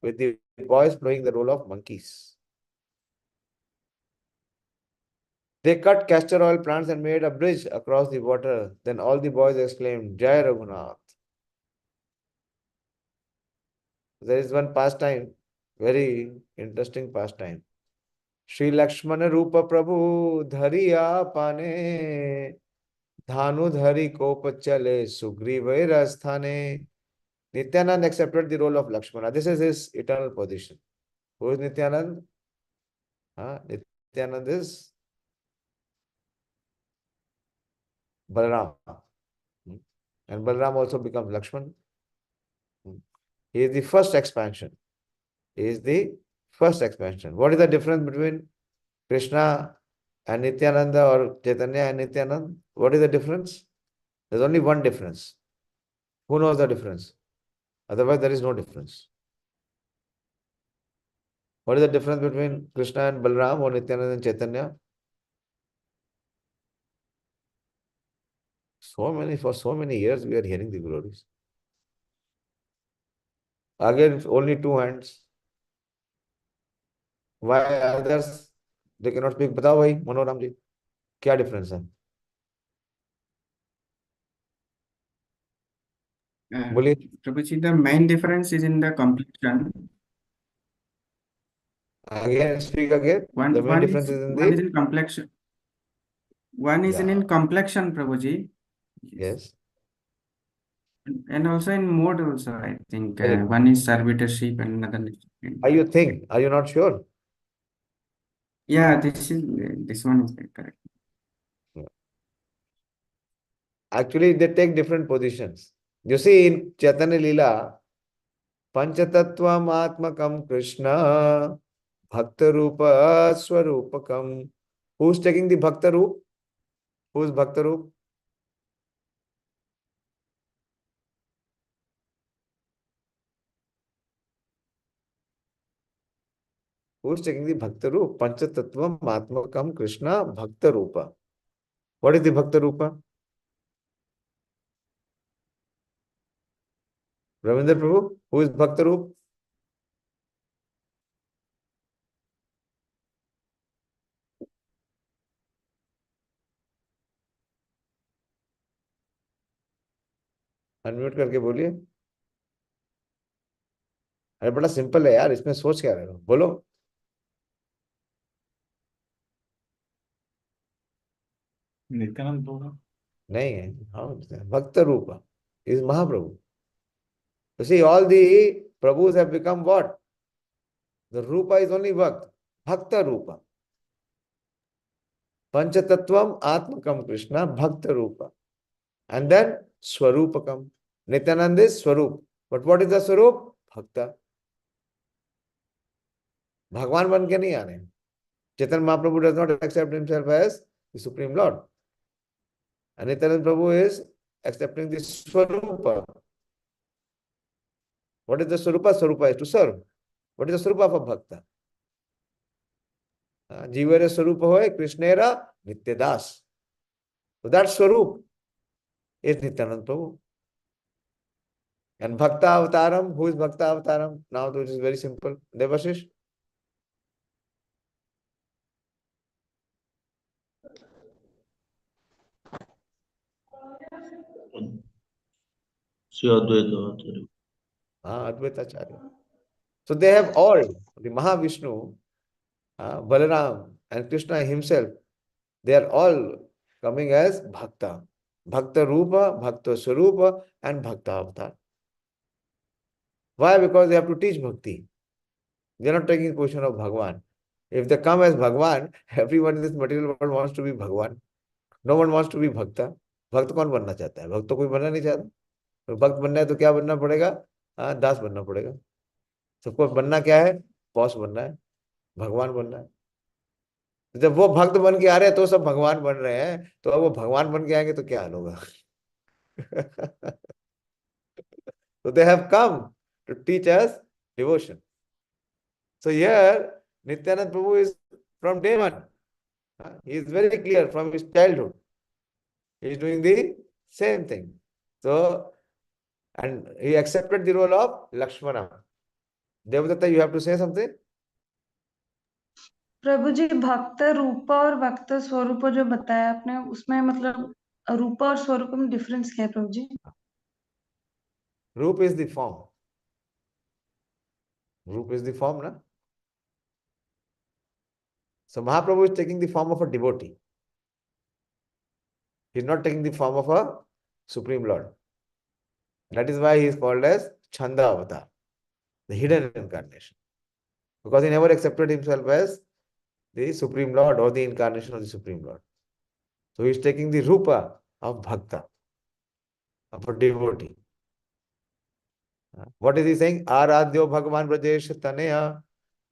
with the boys playing the role of monkeys. They cut castor oil plants and made a bridge across the water. Then all the boys exclaimed, Jai Raghunath. There is one pastime, very interesting pastime. Shri Lakshmana Rupa Prabhu Dhariya Pane Dhanu Dhari Kopa Chale Sugriva Rasthane. Nityananda accepted the role of Lakshmana. This is his eternal position. Who is Nityananda? Nityananda is Balaram. And Balaram also becomes Lakshman. He is the first expansion. He is the first expansion. What is the difference between Krishna and Nityananda or Caitanya and Nityananda? What is the difference? There's only one difference. Who knows the difference? Otherwise, there is no difference. What is the difference between Krishna and Balaram or Nityananda and Caitanya? For so many years, we are hearing the glories. Again, only 2 hands. Why others, they cannot speak? बताओ भाई मनोराम जी, क्या difference है? बोलिए. Prabhuji, the main difference is in the complexion. Again, speak again. The main difference is in one is in complexion. One is in complexion, Prabhuji. Yes. And also in mode also, I think. One is servitorship and another is... Are you not sure? Yeah, this one is correct. Actually, they take different positions. You see, in Chaitanya Leela, Panchatattvam Atmakam Krishna Bhakta Rupa Swarupakam. Who's taking the Bhakta Roop? Who's Bhakta Roop? Who's taking the Bhakta Roop? Panchatattvam Atmakam Krishna Bhakta Rupa. What is the Bhakta Rupa? Ravindra Prabhu, who is Bhakta Roop? Unmute करके बोलिए. अरे बड़ा simple है यार, इसमें सोच क्या रहे हो? बोलो. नित्यानंद बोलो. नहीं है. हाँ, भक्त रूप is Mahaprabhu. You see, all the Prabhus have become what? The Rupa is only Bhakta Rupa. Panchatattvam Atmakam Krishna Bhakta Rupa. And then Swarupakam. Nityananda is Swarup. But what is the Swarup? भक्त, भगवान बन के नहीं आने। Chaitanya Mahaprabhu does not accept himself as the supreme lord, and Nityānanda Prabhu is accepting the Swarupa. What is the Swarupa? Swarupa is to serve. What is the Swarupa of a Bhakta? Jivere Swarupa hoy Krishnera Nityadas. So that Swarup is Nityānanda Prabhu. And Bhakta Avataram, who is Bhakta Avataram? Now it is very simple. Devashish. Sri Advaita Acharya. Advaita Acharya. So they have all, the Mahavishnu, Balaram and Krishna himself, they are all coming as Bhakta. Bhakta Rupa, Bhakta Swarupa and Bhakta Avatar. Why? Because they have to teach Bhakti. They are not taking the position of Bhagwan. If they come as Bhagwan, everyone in this material world wants to be Bhagwan. No one wants to be Bhakta. भक्त कौन बनना चाहता है? भक्त तो कोई बनना नहीं चाहता। तो भक्त बनना है तो क्या बनना पड़ेगा? दास बनना पड़ेगा। सबको बनना क्या है? बॉस बनना है, भगवान बनना है। जब वो भक्त बन के आ रहे हैं तो सब भगवान बन रहे हैं, तो अब वो भगवान बन के आएंगे तो क्या हाल होगा? So they have come to teach us devotion. So here Nityananda Prabhu is from day one. He is very clear from his childhood. He is doing the same thing. So, and he accepted the role of Lakshmana. Devadatta, you have to say something? प्रभु जी, भक्त रूप और भक्त स्वरूप जो बताया आपने, उसमें मतलब रूप और स्वरूप में डिफरेंस क्या है प्रभु जी? Roop is the form. Roop is the form, na? So Mahaprabhu is taking the form of a devotee. He is not taking the form of a Supreme Lord. That is why he is called as Chanda Avatar, the hidden incarnation. Because he never accepted himself as the Supreme Lord or the incarnation of the Supreme Lord. So he is taking the Rupa of Bhakta, of a devotee. What is he saying? Aradhyo Bhagavan Brajesh Taneya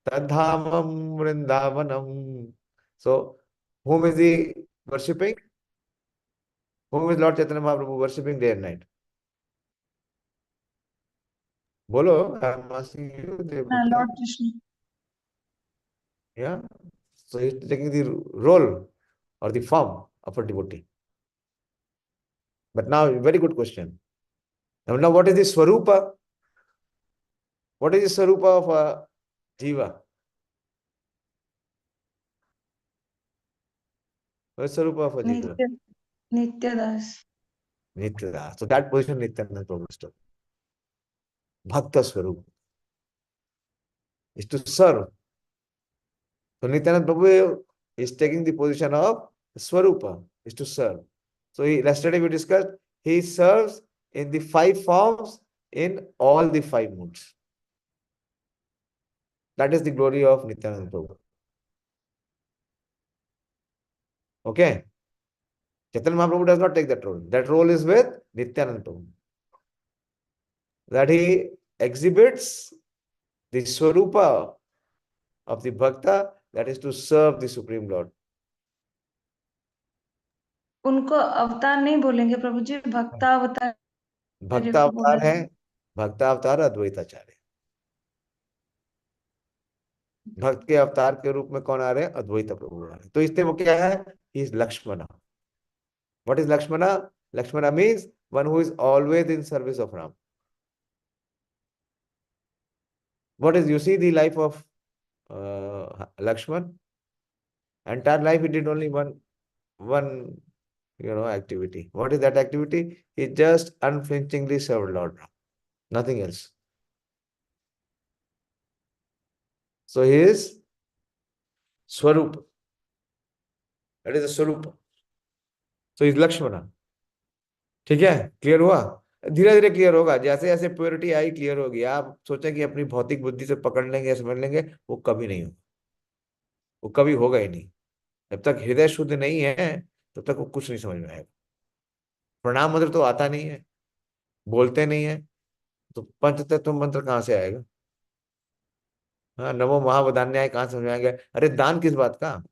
Tadhamam Vrindavanam. So, whom is he worshipping? Whom is Lord Chaitanya Mahaprabhu worshipping day and night? Bolo, I am asking you. Lord Krishna. Yeah. So he is taking the role or the form of a devotee. But now, very good question. Now what is the Swarupa? What is the Swarupa of a Jiva? What is the Swarupa of a Jiva? Nityadas. Nityadas. So that position Nityananda Prabhu took. Bhakta Swarupa is to serve. So Nityananda Prabhu is taking the position of Swarupa, is to serve. So yesterday we discussed, he serves in the 5 forms in all the 5 moods. That is the glory of Nityananda Prabhu. Okay? Chaitanya Mahaprabhu does not take that role. That role is with Nityananda Prabhu. That he exhibits the Swarupa of the Bhakta, that is to serve the Supreme Lord. उनको अवतार नहीं बोलेंगे प्रभु जी, भक्ता अवतार। भक्ता अवतार है, भक्ता अवतार अद्वैताचार्य। भक्त के अवतार के रूप में कौन आ रहे हैं? अद्वैत प्रभु आ रहे हैं। तो इसलिए वो क्या है? He is Lakshmana. What is Lakshmana? Lakshmana means one who is always in service of Ram. What is, you see the life of Lakshman? Entire life he did only one activity. What is that activity? He just unflinchingly served Lord Ram. Nothing else. So he is Swarupa. That is the Swarupa. So he is Lakshmana. ठीक है? Clear हुआ? धीरे धीरे clear होगा। जैसे जैसे purity I clear होगी। आप सोचें कि अपनी भौतिक बुद्धि से पकड़ लेंगे, समझ लेंगे, वो कभी नहीं होगा। वो कभी होगा ही नहीं। जब तक हृदय शुद्ध नहीं है तब तक वो कुछ नहीं समझ में आएगा। प्रणाम मंत्र तो आता नहीं है, बोलते नहीं है, तो पंचतत्व मंत्र कहाँ से आएगा? हाँ, नमो महावदान्याय कहाँ समझाएंगे? अरे दान किस बात का?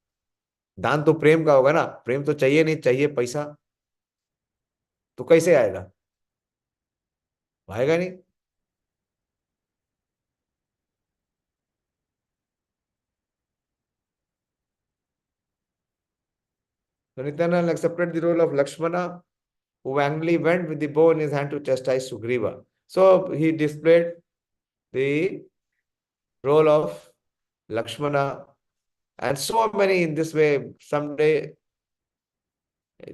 दान तो प्रेम का होगा ना, प्रेम तो चाहिए नहीं, चाहिए पैसा, तो कैसे आएगा? आएगा नहीं। So Nityananda accepted the role of Lakshmana, who angrily went with the bow in his hand to chastise Sugriva. So he displayed the role of Lakshmana and so many in this way. Someday,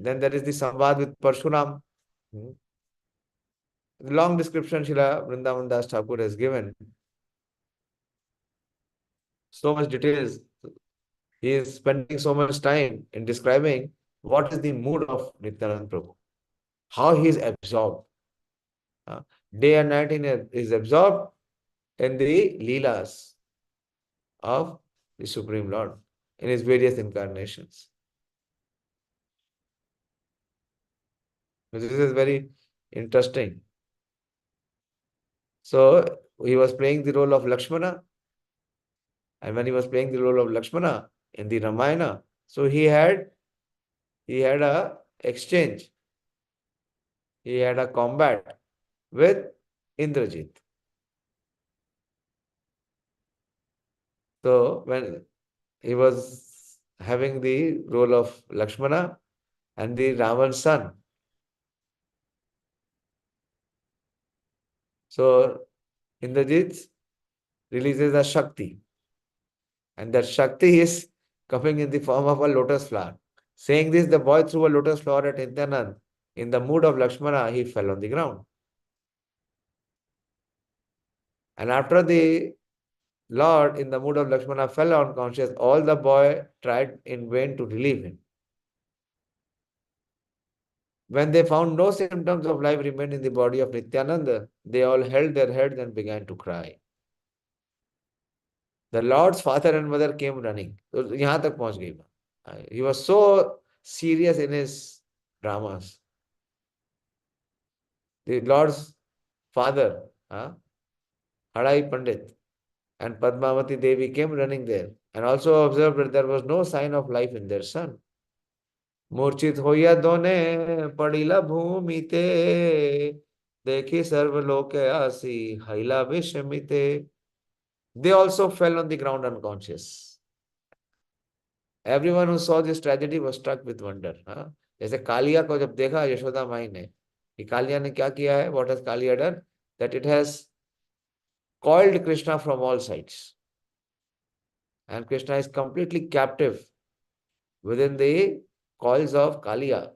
then there is the Samvad with Parshuram. The long description Srila Vrindavan Das Thakur has given. So much details. He is spending so much time in describing what is the mood of Nityananda Prabhu, how he is absorbed. Day and night is absorbed in the Leelas of the Supreme Lord in his various incarnations. This is very interesting. So he was playing the role of Lakshmana, and when he was playing the role of Lakshmana in the Ramayana, so he had a exchange. He had a combat with Indrajit. So when he was having the role of Lakshmana and the Ravan's son, so Indrajit releases a Shakti, and that Shakti is coming in the form of a lotus flower. Saying this, the boy threw a lotus flower at Nityananda. In the mood of Lakshmana, he fell on the ground. And after the Lord, in the mood of Lakshmana, fell unconscious, all the boy tried in vain to relieve him. When they found no symptoms of life remained in the body of Nityananda, they all held their heads and began to cry. The Lord's father and mother came running. So यहाँ तक पहुंच गई बात. He was so serious in his dramas. The Lord's father, Hadai Pandit, and Padmavati Devi came running there and also observed that there was no sign of life in their son. मूर्छित होया दोने पड़िला भूमिते देखी सर्वलोके आसी हैला विषमिते. They also fell on the ground unconscious. Everyone who saw this tragedy was struck with wonder. जैसे कालिया को जब देखा यशोदा माई ने, कि कालिया ने क्या किया है, what has Kaliya done? That it has coiled Krishna from all sides. And Krishna is completely captive within the coils of Kaliya.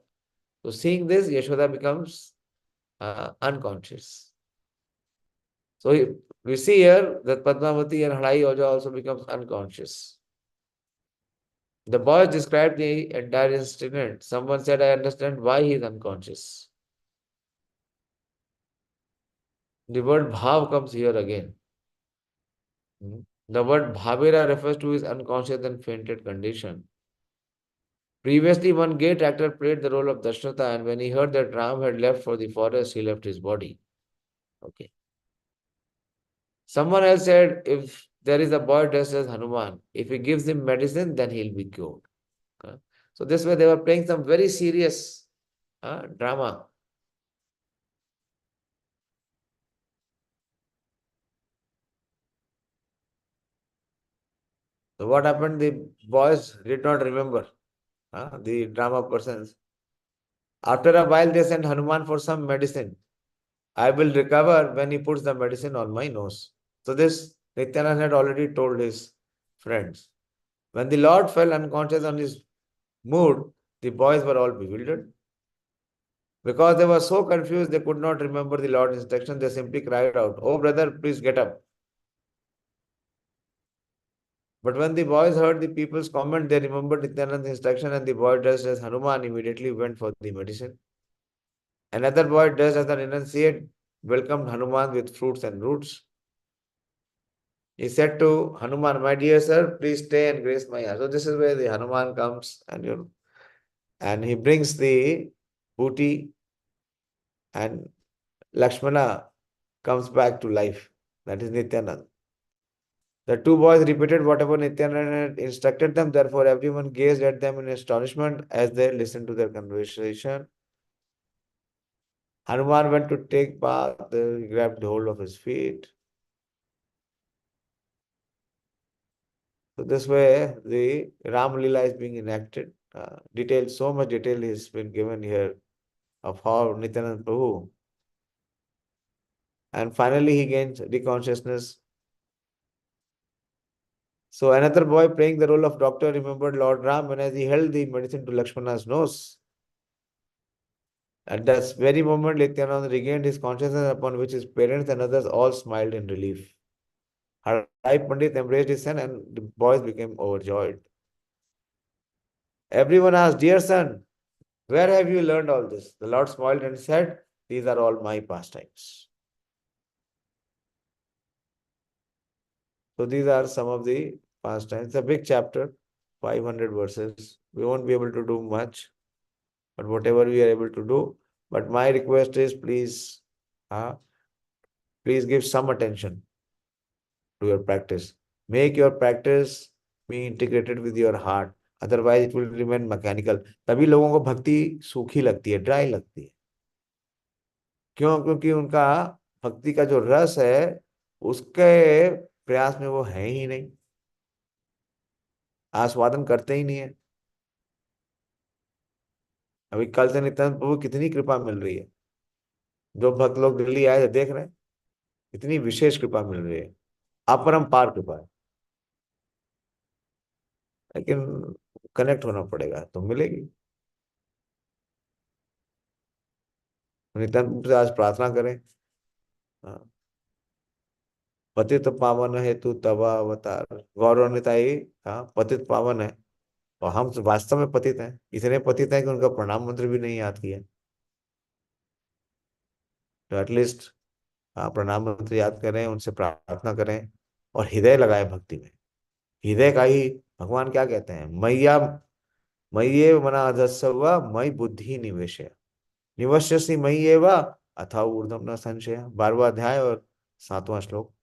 So seeing this, Yashoda becomes unconscious. So we see here that Padmavati and Hadai also becomes unconscious. The boys described the entire incident. Someone said, I understand why he is unconscious. The word bhav comes here again. The word bhavira refers to his unconscious and fainted condition. Previously, one gate actor played the role of Dasharatha, and when he heard that Ram had left for the forest, he left his body. Okay. Someone else said, if there is a boy dressed as Hanuman, if he gives him medicine, then he'll be cured. So this way they were playing some very serious drama. So what happened? The boys did not remember, the drama persons. After a while, they sent Hanuman for some medicine. I will recover when he puts the medicine on my nose. So this Nityananda had already told his friends. When the Lord fell unconscious on his mood, the boys were all bewildered. Because they were so confused, they could not remember the Lord's instruction. They simply cried out, "Oh brother, please get up." But when the boys heard the people's comment, they remembered Nityananda's instruction, and the boy dressed as Hanuman immediately went for the medicine. Another boy dressed as an renunciate welcomed Hanuman with fruits and roots. He said to Hanuman, "My dear sir, please stay and grace my house." So this is where the Hanuman comes, and he brings the booty, and Lakshmana comes back to life. That is Nityananda. The two boys repeated whatever Nityananda had instructed them. Therefore, everyone gazed at them in astonishment as they listened to their conversation. Hanuman went to take bath. He grabbed hold of his feet. So this way, the Ram Lila is being enacted. Detail, so much detail has been given here of how Nityananda Prabhu. And finally, he gains reconsciousness. So another boy playing the role of doctor remembered Lord Ram when as he held the medicine to Lakshmana's nose. At that very moment, Nityananda regained his consciousness, upon which his parents and others all smiled in relief. Harai Pandit embraced his son and the boys became overjoyed. Everyone asked, "Dear son, where have you learned all this?" The Lord smiled and said, "These are all my pastimes." So these are some of the pastimes. It's a big chapter, 500 verses. We won't be able to do much, but whatever we are able to do. But my request is, please give some attention to your practice. Make your practice be integrated with your heart. Otherwise, it will remain mechanical. तभी लोगों को भक्ति सूखी लगती है, dry लगती है. क्यों? क्योंकि उनका भक्ति का जो रस है, उसके प्रयास में वो है ही नहीं, आस्वादन करते ही नहीं है. अभी कल से नित्यानंद प्रभु कितनी कृपा मिल रही है. जो भक्त लोग दिल्ली आए थे, देख रहे हैं, इतनी विशेष कृपा मिल रही है, अपरंपार कृपा है. लेकिन कनेक्ट होना पड़ेगा तो मिलेगी. नित्यानंद प्रभु से आज प्रार्थना करें, पतित पावन हेतु तव अवतार. गौरव निताई पतित पावन है और हम वास्तव में पतित हैं. इतने पतित हैं कि उनका प्रणाम मंत्र भी नहीं याद किया. तो एटलीस्ट प्रणाम मंत्र याद करें, उनसे प्रार्थना करें और हृदय लगाए भक्ति में. हृदय का ही भगवान क्या कहते हैं, मैया मय्ये मनाधस्सव मयि बुद्धि निवेशय निवश्यसि मय्येव अथवा ऊर्ध्वं न संशय. 12वां अध्याय और 7वां श्लोक.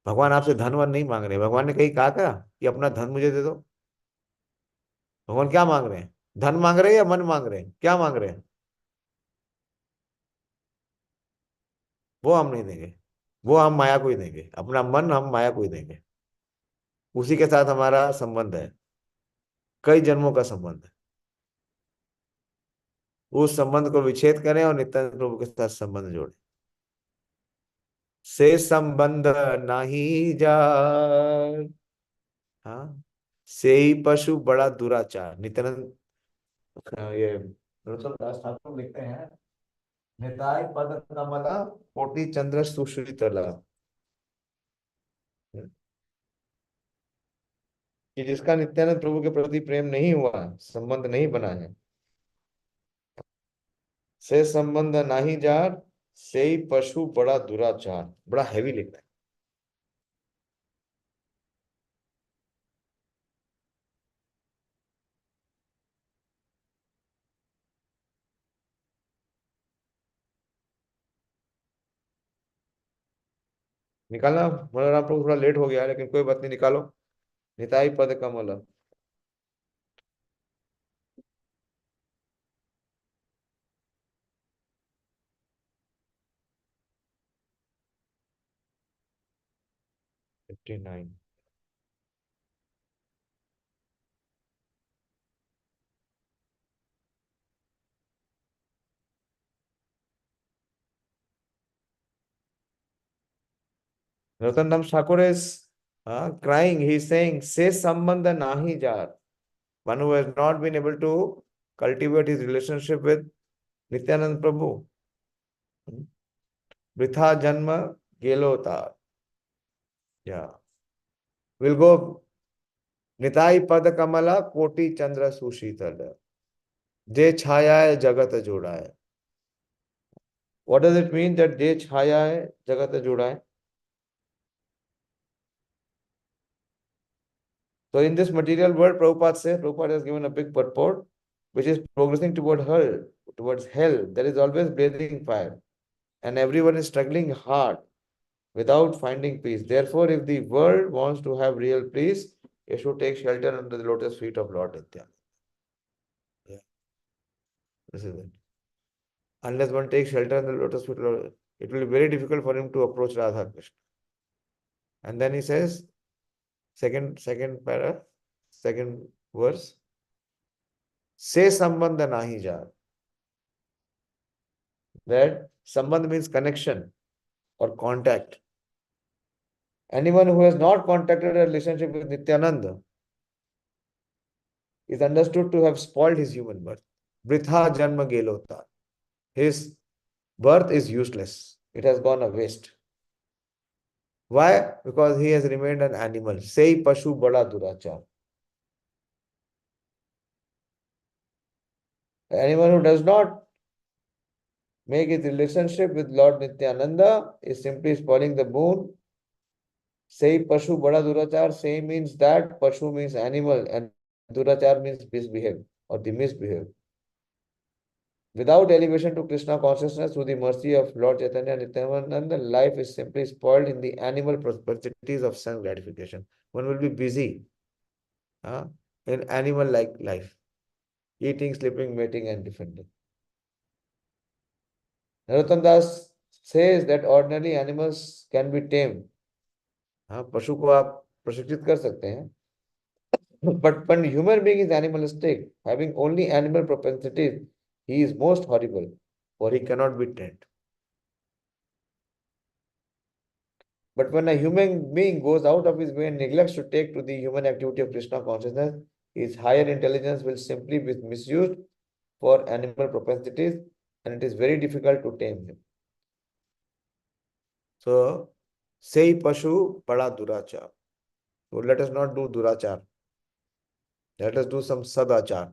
भगवान आपसे धन वन नहीं मांग रहे. भगवान ने कहीं कहा क्या कि अपना धन मुझे दे दो? भगवान क्या मांग रहे हैं? धन मांग रहे हैं या मन मांग रहे हैं? क्या मांग रहे हैं? वो हम नहीं देंगे, वो हम माया को ही देंगे. अपना मन हम माया को ही देंगे. उसी के साथ हमारा संबंध है, कई जन्मों का संबंध है. उस संबंध को विच्छेद करें और नित्यानंद प्रभु के साथ संबंध जोड़ें. से संबंध नहीं जार, से ही पशु बड़ा दुराचार. नित्यानंद ये नरोत्तम दास ठाकुर लिखते हैं, निताय पद कमला कोटि चंद्र सुश्रितला, कि जिसका नित्यानंद प्रभु के प्रति प्रेम नहीं हुआ, संबंध नहीं बना है, से संबंध नहीं जार, से ही पशु बड़ा दुराचार. बड़ा हैवी लिखता है. निकालना मनोराम प्रभु, थोड़ा लेट हो गया लेकिन कोई बात नहीं, निकालो. निताई पद कमल. $59. Ratan Thakur is crying. He is saying, "Se sambandha nahi jar." One who has not been able to cultivate his relationship with Nityanand Prabhu. Vritha janma gelota. Yeah. We'll go. Nitai pad kamala koti chandra sushital. Je chhaya hai jagat joda hai. What does it mean that je chhaya hai jagat joda hai? So in this material world, Prabhupada has given a big purport, which is progressing toward hell. There is always blazing fire. and everyone is struggling hard without finding peace. Therefore, if the world wants to have real peace, it should take shelter under the lotus feet of Lord Nityānanda. Yeah. This is it. Unless one takes shelter under the lotus feet of Lord, it will be very difficult for him to approach Radha Krishna. And then he says, second verse, Se sambandha nahi jaar. That sambandh means connection or contact. Anyone who has not contacted a relationship with Nityānanda is understood to have spoiled his human birth. Vritha janma gelota. His birth is useless. It has gone a waste. Why? Because he has remained an animal. Sei pashu bada durachar. Anyone who does not make his relationship with Lord Nityānanda is simply spoiling the boon. Sei pashu bada durachar. Sei means that, pashu means animal, and durachar means misbehave or the misbehave. Without elevation to Krishna consciousness through the mercy of Lord Caitanya and Nityānanda, life is simply spoiled in the animal propensities of sense gratification. One will be busy in animal-like life, eating, sleeping, mating, and defending. Narottam Das says that ordinarily animals can be tamed. पशु को आप प्रशिक्षित कर सकते हैं. But when human being is animalistic, having only animal propensities, he is most horrible, for he cannot be tamed. But when a human being goes out of his way and neglects to take to the human activity of Krishna consciousness, his higher intelligence will simply be misused for animal propensities, and it is very difficult to tame him. So, sei pashu pada durachar. So let us not do durachar. Let us do some sadachar.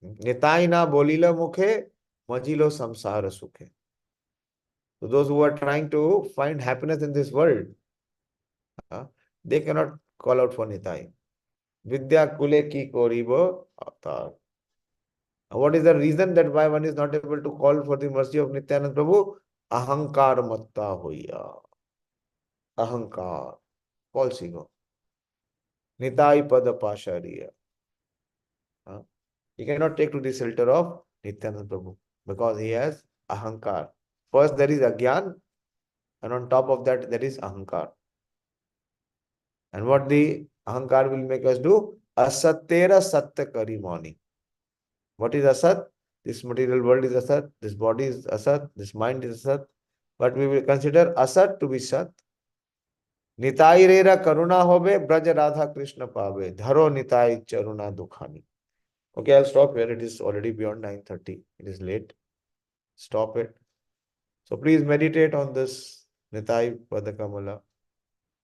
Nitai na bolila mukhe, majilo samsara sukhe. So those who are trying to find happiness in this world, they cannot call out for Nitai. Vidya kule ki koribo avatar. What is the reason that why one is not able to call for the mercy of Nityananda Prabhu? Ahankar matta hoya. Ahankar. False ego. Nitai pada pashariya. He cannot take to the shelter of Nityananda Prabhu because he has ahankar. First there is agyan, and on top of that there is ahankar. And what the ahankar will make us do? Asattera satya kari mani. What is asat? This material world is asat, this body is asat, this mind is asat. But we will consider asat to be sat. Nitai rera karuna hobe, braja radha krishna pave, dharo nitai charuna dukhani. Okay, I'll stop here. It is already beyond 9:30. It is late. Stop it. So please meditate on this Nitai Padakamala.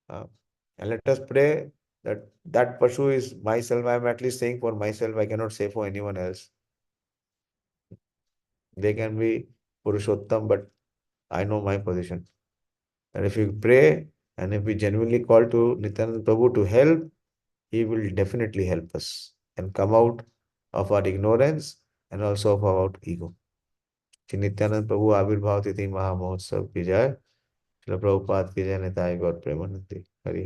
And let us pray that that Pashu is myself. I am at least saying for myself. I cannot say for anyone else. They can be Purushottam, but I know my position. And if we pray and if we genuinely call to Nityānanda Prabhu to help, he will definitely help us and come out of our ignorance and also of our ego. Shri Nityānanda Prabhu Avirbhav Tithi Mahamahotsav ki jai. Shri Prabhupada ki jai. Nitai Gaur Premanandi. Hari Hari.